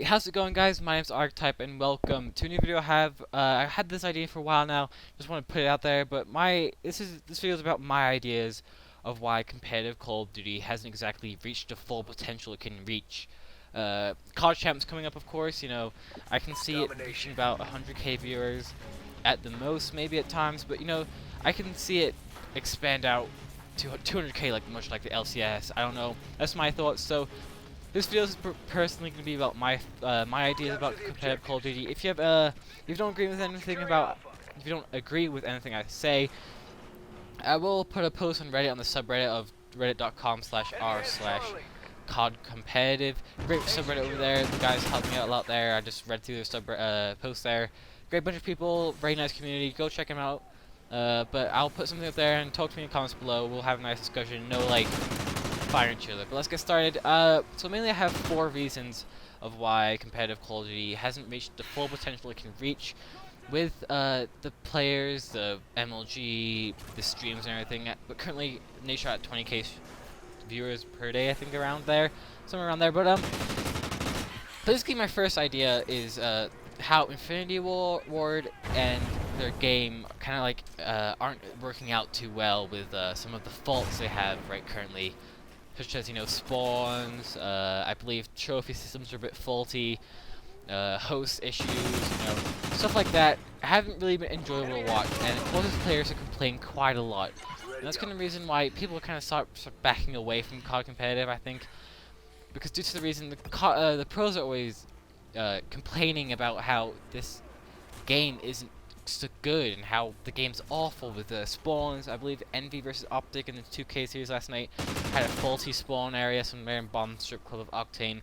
How's it going, guys? My name's Archetype, and welcome to a new video. I had this idea for a while now. Just want to put it out there, but this video is about my ideas of why competitive Call of Duty hasn't exactly reached the full potential it can reach. CoD Champ's coming up, of course. I can see it reaching about 100k viewers at the most, maybe at times, but I can see it expand out to 200k, much like the LCS. I don't know. That's my thoughts. So this video is personally going to be about my ideas about competitive Call of Duty. If you don't agree with anything if you don't agree with anything I say, I will put a post on Reddit on the subreddit of reddit.com/r/COD competitive. Great subreddit over there. The guys helped me out a lot there. I just read through their post there. Great bunch of people. Very nice community. Go check them out. But I'll put something up there and talk to me in the comments below. We'll have a nice discussion. No fire each other. But let's get started. So mainly I have 4 reasons of why competitive Call of Duty hasn't reached the full potential it can reach with the players, the MLG, the streams and everything. But currently Nation at 20k viewers per day, I think, around there, somewhere around there. But basically my first idea is how Infinity Ward and their game kind of aren't working out too well with some of the faults they have right currently, such as spawns. I believe trophy systems are a bit faulty, host issues, stuff like that. Haven't really been enjoyable to watch, and it causes players to complain quite a lot. And that's kind of the reason why people kind of start backing away from CoD competitive, I think, because due to the reason the pros are always complaining about how this game isn't so good and how the game's awful with the spawns. I believe Envy versus Optic in the 2K series last night had a faulty spawn area somewhere in Bomb Strip Club of Octane.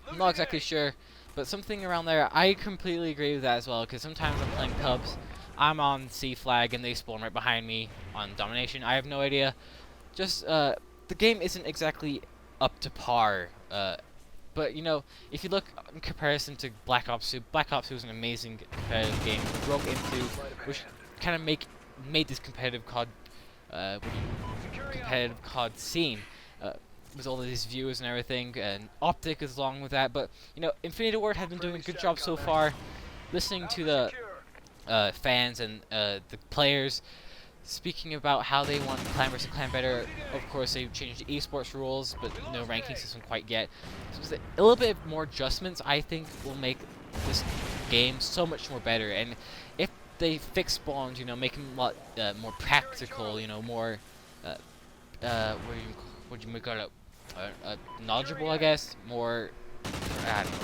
I'm not exactly sure, but something around there. I completely agree with that as well, because sometimes I'm playing pubs, I'm on C flag and they spawn right behind me on Domination. I have no idea. Just the game isn't exactly up to par. But if you look in comparison to Black Ops 2, Black Ops 2 was an amazing competitive game. Broke into, which kind of made this competitive COD scene with all of these viewers and everything, and Optic is along with that. But Infinity Ward have been doing a good job so far. Listening to the fans and the players speaking about how they want clan versus clan better. Of course, they changed the esports rules, but no ranking system quite yet. So a little bit more adjustments, I think, will make this game so much more better. And if they fix spawns, make them a lot more practical, more what do you call it? Knowledgeable, I guess. More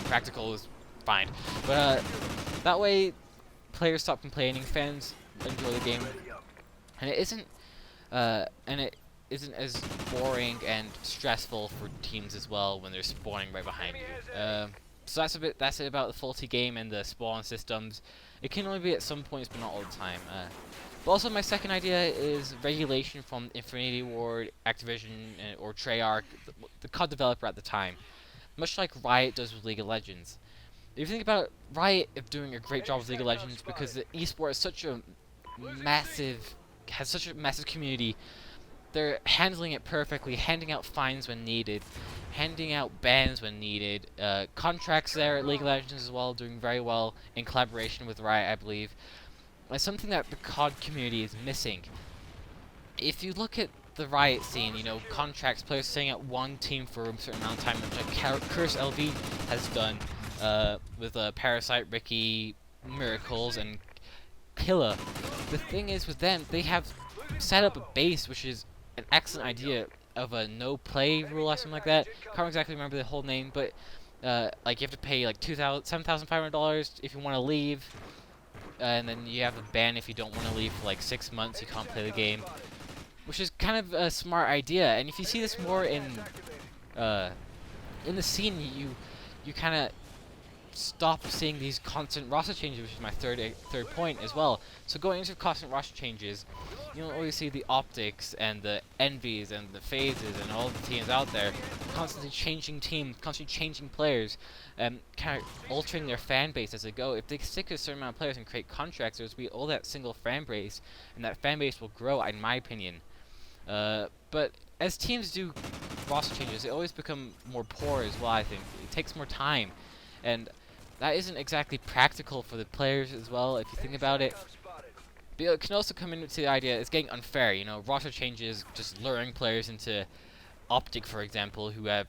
practical is fine, but that way players stop complaining, fans enjoy the game. And it isn't as boring and stressful for teams as well when they're spawning right behind you. So that's it about the faulty game and the spawn systems. It can only be at some points, but not all the time. But also my second idea is regulation from Infinity Ward, Activision, or Treyarch, the COD developer at the time. Much like Riot does with League of Legends. If you think about it, Riot is doing a great job with League of Legends because the esport is has such a massive community. They're handling it perfectly, handing out fines when needed, handing out bans when needed, contracts there at League of Legends as well, doing very well in collaboration with Riot, I believe. It's something that the COD community is missing. If you look at the Riot scene, contracts, players staying at one team for a certain amount of time, which Curse LV has done with Parasite, Ricky, Miracles, and Killa. The thing is with them, they have set up a base, which is an excellent idea, of a no play rule or something like that. Can't exactly remember the whole name, but you have to pay like $7,500 if you want to leave, and then you have a ban if you don't want to leave for like 6 months. You can't play the game, which is kind of a smart idea. And if you see this more in the scene, you kind of stop seeing these constant roster changes, which is my third point as well. So going into constant roster changes, you don't always see the Optics and the Envies and the Phases and all the teams out there constantly changing teams, constantly changing players, and kind of altering their fan base as they go. If they stick to a certain amount of players and create contracts, there's be all that single fan base, and that fan base will grow, in my opinion. But as teams do roster changes, they always become more poor as well, I think. It takes more time. and that isn't exactly practical for the players as well, if you think about it. But it can also come into the idea it's getting unfair. You know, roster changes just luring players into Optic, for example, who have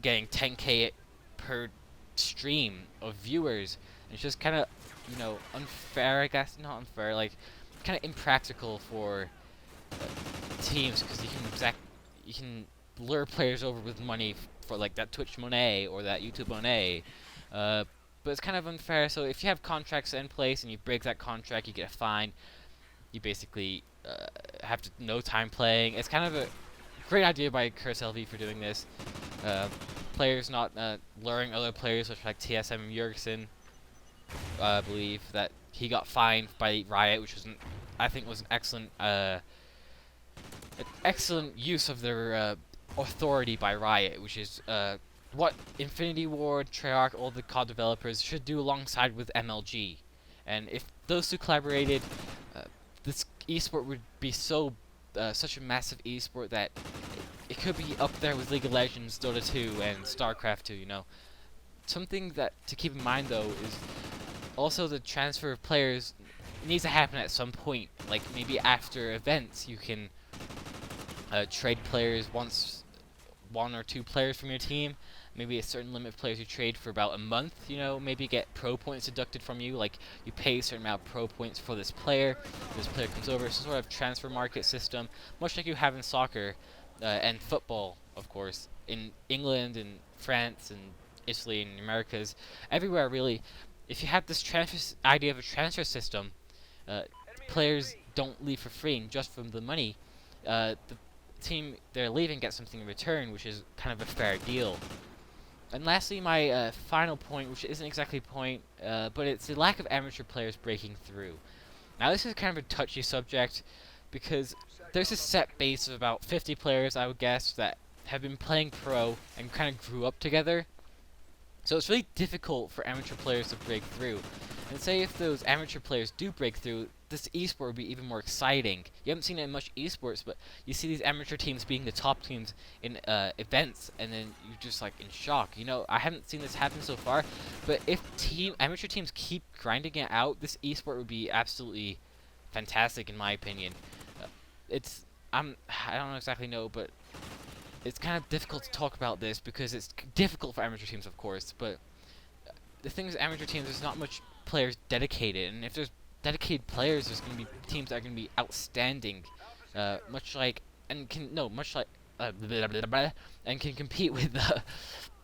getting 10k per stream of viewers. And it's just kind of, you know, unfair, I guess. Not unfair, like kind of impractical for teams, because you can lure players over with money for like that Twitch money or that YouTube money. But it's kind of unfair. So if you have contracts in place and you break that contract, you get a fine. You basically have to no time playing. It's kind of a great idea by Curse LV for doing this. Players not luring other players, which like TSM Jurgensen, I believe that he got fined by Riot, which was I think was an excellent use of their authority by Riot, which is what Infinity Ward, Treyarch, all the CoD developers should do alongside with MLG. And if those two collaborated, this esport would be such a massive esport that it could be up there with League of Legends, Dota 2, and StarCraft 2. You know, something that to keep in mind though is also the transfer of players needs to happen at some point. Like maybe after events, you can trade players once, one or two players from your team. Maybe a certain limit of players you trade for about a month. You know, maybe get pro points deducted from you. Like you pay a certain amount of pro points for this player. This player comes over. Some sort of transfer market system, much like you have in soccer and football, of course, in England and France and Italy and Americas, everywhere really. If you have this idea of a transfer system, players don't leave for free and just from the money. The team they're leaving gets something in return, which is kind of a fair deal. And lastly, my final point, which isn't exactly a point, but it's the lack of amateur players breaking through. Now this is kind of a touchy subject, because there's a set base of about 50 players, I would guess, that have been playing pro and kind of grew up together. So it's really difficult for amateur players to break through. And say if those amateur players do break through, this esport would be even more exciting. You haven't seen it in much esports, but you see these amateur teams being the top teams in events, and then you're just like in shock. You know, I haven't seen this happen so far, but if amateur teams keep grinding it out, this esport would be absolutely fantastic in my opinion. I don't exactly know, but it's kind of difficult to talk about this because it's difficult for amateur teams, of course, but the thing is, amateur teams, there's not much players dedicated, and if there's dedicated players, there's going to be teams that are going to be outstanding, much like and can compete with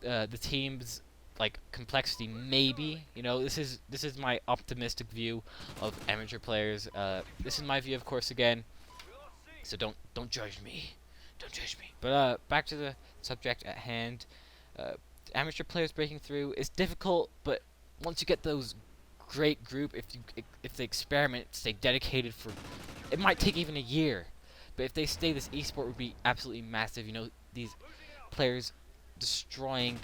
the teams like complexity. Maybe, you know, this is my optimistic view of amateur players. This is my view, of course, again. So don't judge me. Don't judge me. But back to the subject at hand. Amateur players breaking through is difficult, but once you get those great group, if they experiment, stay dedicated for, it might take even a year, but if they stay, this esport would be absolutely massive. You know, these players destroying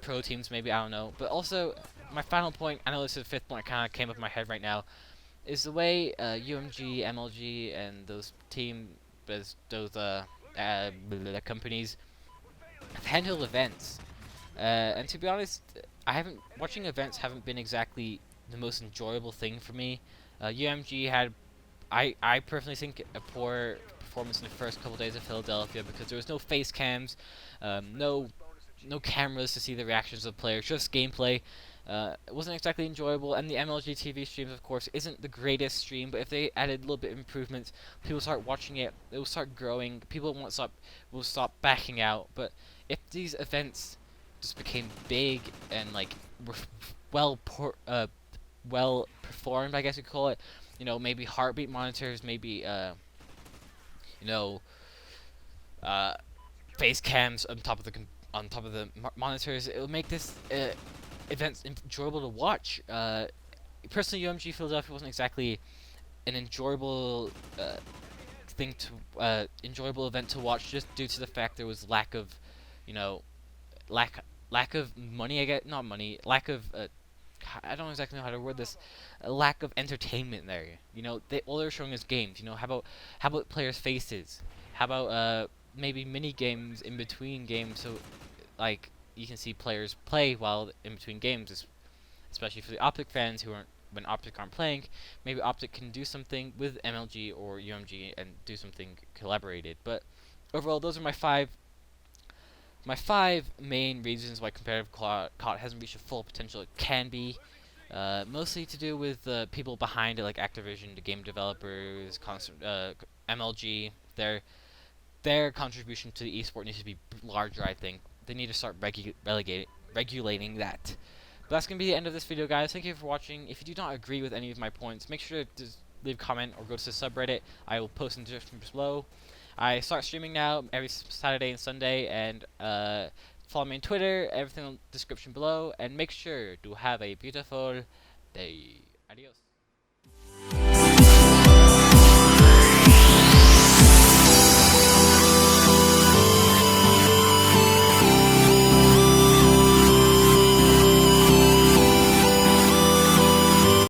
pro teams, maybe, I don't know. But also, my final point, I know this is the fifth point, kind of came up in my head right now, is the way UMG, MLG, and those companies have handled events. And to be honest, watching events haven't been exactly the most enjoyable thing for me. UMG had, I personally think, a poor performance in the first couple days of Philadelphia because there was no face cams, no cameras to see the reactions of the players, just gameplay. It wasn't exactly enjoyable, and the MLG TV streams, of course, isn't the greatest stream, but if they added a little bit of improvements, people start watching it, it will start growing, people will stop backing out. But if these events just became big and like were well performed, I guess you could call it, you know, maybe heartbeat monitors, maybe you know, face cams on top of the monitors, it will make this events enjoyable to watch. Personally, UMG Philadelphia wasn't exactly an enjoyable enjoyable event to watch, just due to the fact there was lack of, you know, lack of money. I get not money, lack of I don't exactly know how to word this. A lack of entertainment there. You know, all they're showing is games. You know, how about players' faces? How about maybe mini games in between games? So like you can see players play while in between games, especially for the Optic fans who aren't when Optic aren't playing. Maybe Optic can do something with MLG or UMG and do something collaborated. But overall, those are my five main reasons why competitive CoD hasn't reached the full potential it can be. Mostly to do with the people behind it, like Activision, the game developers, MLG. Their contribution to the esport needs to be larger. I think they need to start regulating that. But that's gonna be the end of this video, guys. Thank you for watching. If you do not agree with any of my points, make sure to just leave a comment or go to the subreddit. I will post in the description below. I start streaming now every Saturday and Sunday, and follow me on Twitter, everything in the description below, and make sure to have a beautiful day. Adios.